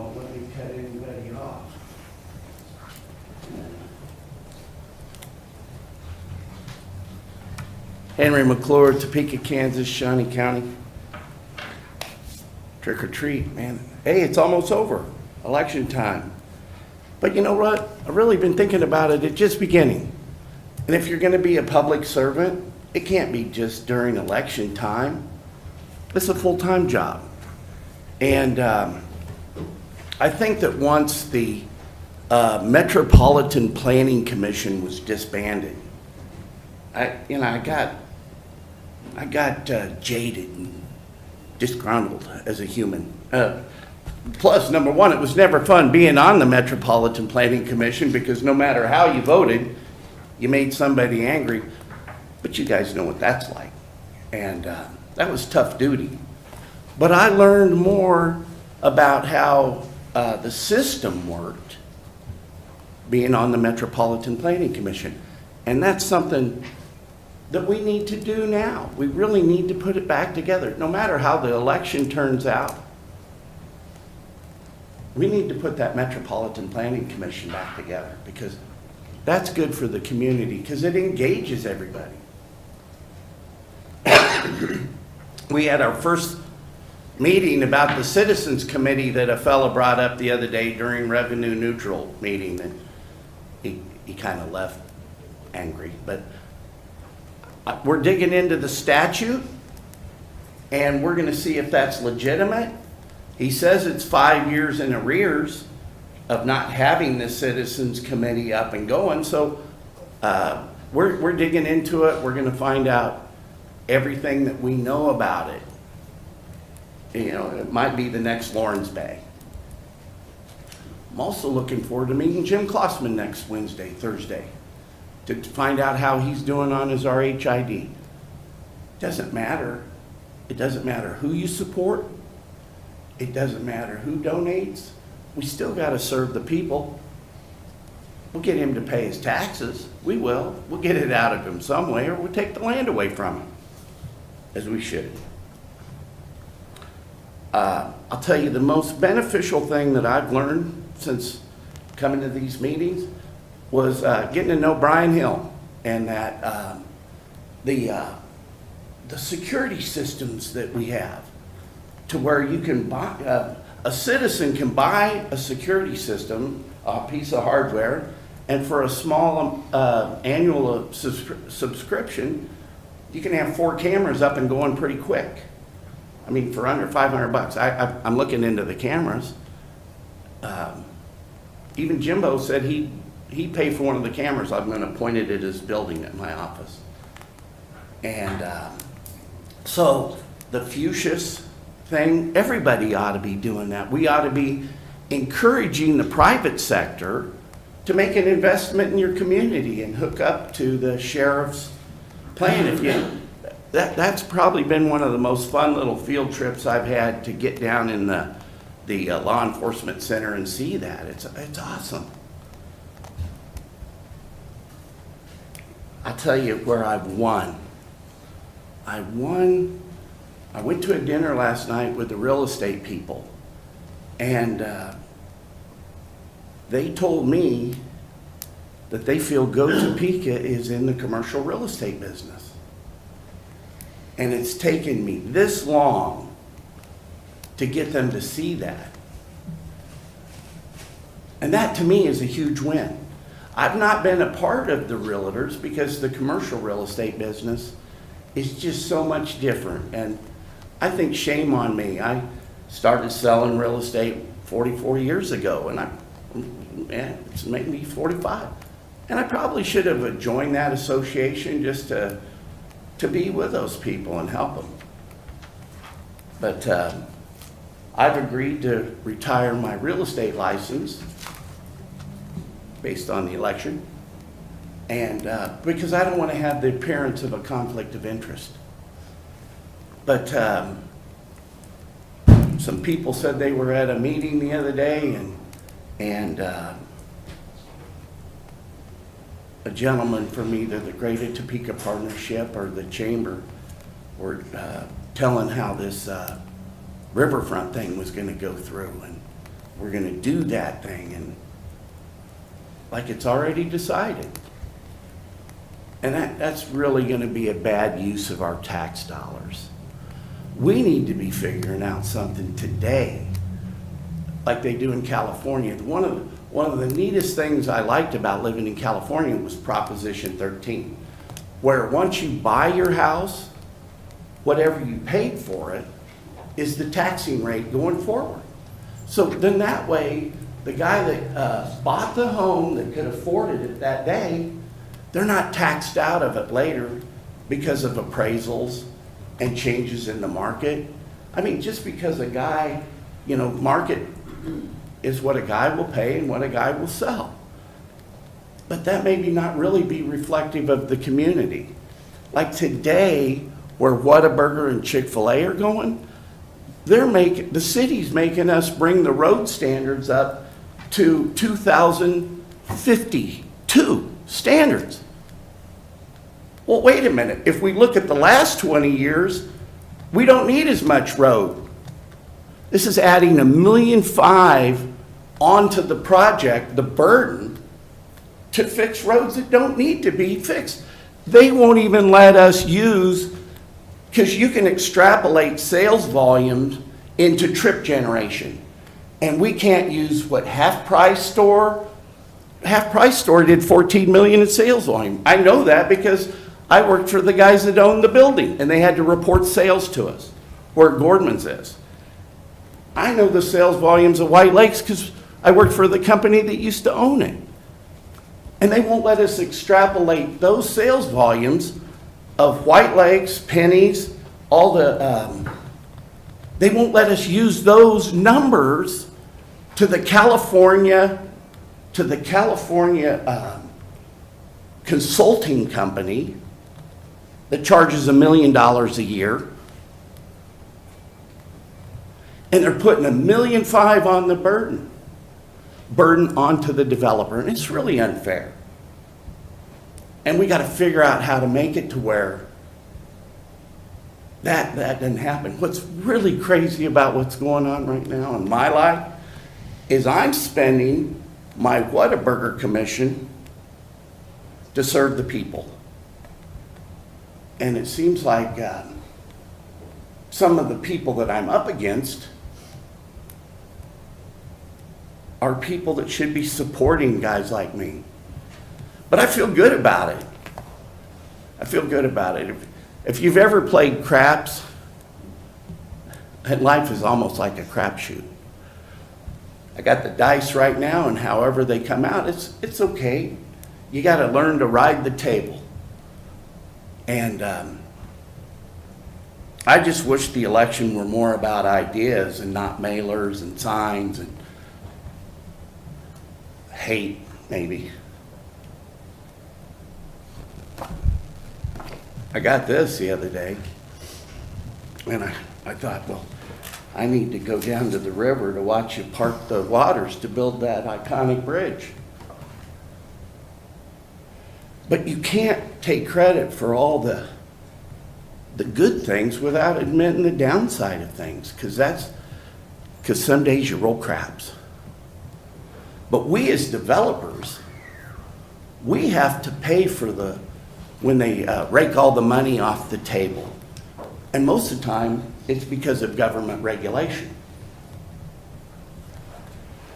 won't let me cut anybody off. Henry McClure, Topeka, Kansas, Shawnee County. Trick or treat, man. Hey, it's almost over. Election time. But you know what? I've really been thinking about it. It's just beginning. And if you're going to be a public servant, it can't be just during election time. It's a full-time job. And I think that once the Metropolitan Planning Commission was disbanded, I got jaded and disgruntled as a human. Plus, number one, it was never fun being on the Metropolitan Planning Commission because no matter how you voted, you made somebody angry. But you guys know what that's like. And that was tough duty. But I learned more about how the system worked being on the Metropolitan Planning Commission. And that's something that we need to do now. We really need to put it back together. No matter how the election turns out, we need to put that Metropolitan Planning Commission back together because that's good for the community because it engages everybody. We had our first meeting about the Citizens Committee that a fellow brought up the other day during revenue neutral meeting, and he kind of left angry. But we're digging into the statute, and we're going to see if that's legitimate. He says it's 5 years in arrears of not having the Citizens Committee up and going. So we're digging into it. We're going to find out everything that we know about it. You know, it might be the next Lawrence Bay. I'm also looking forward to meeting Jim Klossman next Thursday, to find out how he's doing on his RHID. Doesn't matter. It doesn't matter who you support. It doesn't matter who donates. We still got to serve the people. We'll get him to pay his taxes. We will. We'll get it out of him some way, or we'll take the land away from him, as we should. I'll tell you the most beneficial thing that I've learned since coming to these meetings was getting to know Brian Hill, and that the security systems that we have, to where you can buy, a citizen can buy a security system, a piece of hardware, and for a small annual subscription, you can have 4 cameras up and going pretty quick. I mean, for under $500. I'm looking into the cameras. Even Jimbo said he'd pay for one of the cameras. I'm going to point it at his building at my office. And so the Fuchsias thing, everybody ought to be doing that. We ought to be encouraging the private sector to make an investment in your community and hook up to the sheriff's plan. If you, that's probably been one of the most fun little field trips I've had, to get down in the law enforcement center and see that. It's awesome. I'll tell you where I've won. I went to a dinner last night with the real estate people, and they told me that they feel Topeka is in the commercial real estate business. And it's taken me this long to get them to see that. And that to me is a huge win. I've not been a part of the realtors because the commercial real estate business is just so much different. And I think shame on me. I started selling real estate 44 years ago, and it's maybe 45. And I probably should have joined that association just to be with those people and help them. But I've agreed to retire my real estate license based on the election, and because I don't want to have the appearance of a conflict of interest. But some people said they were at a meeting the other day, and a gentleman from either the Greater Topeka Partnership or the Chamber were telling how this riverfront thing was going to go through. And we're gonna do that thing, and like it's already decided. And that's really gonna be a bad use of our tax dollars. We need to be figuring out something today, like they do in California. One of the neatest things I liked about living in California was Proposition 13, where once you buy your house, whatever you paid for it is the taxing rate going forward. So then that way, the guy that bought the home that could afford it that day, they're not taxed out of it later because of appraisals and changes in the market. I mean, just because a guy, you know, market is what a guy will pay and what a guy will sell. But that maybe not really be reflective of the community. Like today, where Whataburger and Chick-fil-A are going, the city's making us bring the road standards up to 2052 standards. Well, wait a minute. If we look at the last 20 years, we don't need as much road. This is adding $1.5 million onto the project, the burden, to fix roads that don't need to be fixed. They won't even let us use, because you can extrapolate sales volumes into trip generation. And we can't use what Half Price Store did 14 million in sales volume. I know that because I worked for the guys that owned the building, and they had to report sales to us, where Gordman's is. I know the sales volumes of White Lakes because I worked for the company that used to own it. And they won't let us extrapolate those sales volumes of White Lakes, Pennies, all the, they won't let us use those numbers to the California consulting company that charges $1 million a year. And they're putting $1.5 million on the burden onto the developer, and it's really unfair. And we got to figure out how to make it to where that doesn't happen. What's really crazy about what's going on right now in my life is I'm spending my Whataburger commission to serve the people. And it seems like some of the people that I'm up against are people that should be supporting guys like me. But I feel good about it. I feel good about it. If you've ever played craps, life is almost like a crapshoot. I got the dice right now, and however they come out, it's okay. You got to learn to ride the table. And I just wish the election were more about ideas and not mailers and signs and hate, maybe. I got this the other day, and I thought, well, I need to go down to the river to watch you park the waters to build that iconic bridge. But you can't take credit for all the good things without admitting the downside of things, because some days you roll craps. But we as developers, we have to pay for when they rake all the money off the table. And most of the time, it's because of government regulation.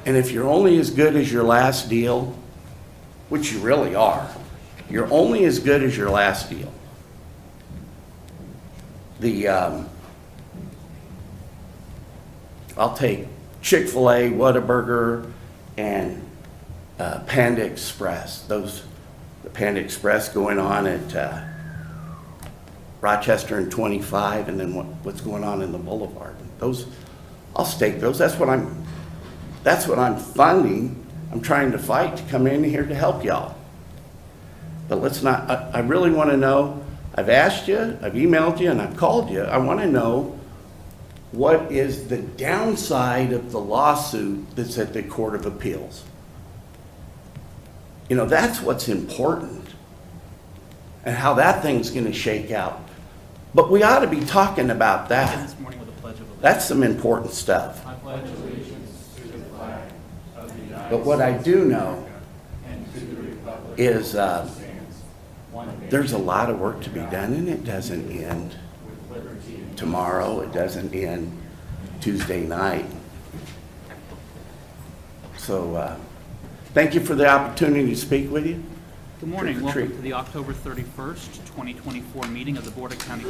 And if you're only as good as your last deal, which you really are, you're only as good as your last deal. I'll take Chick-fil-A, Whataburger, and Panda Express. The Panda Express going on at Rochester and 25, and then what's going on in the Boulevard. Those, I'll stake those. That's what I'm funding. I'm trying to fight to come in here to help y'all. But let's not, I really want to know, I've asked you, I've emailed you, and I've called you. I want to know what is the downside of the lawsuit that's at the Court of Appeals. You know, that's what's important, and how that thing's going to shake out. But we ought to be talking about that. This morning with a pledge of allegiance. That's some important stuff. I pledge allegiance to the flag But what I do know is there's a lot of work to be done, and it doesn't end tomorrow. It doesn't end Tuesday night. So thank you for the opportunity to speak with you. Good morning. Welcome to the October 31st, 2024 meeting of the Board of County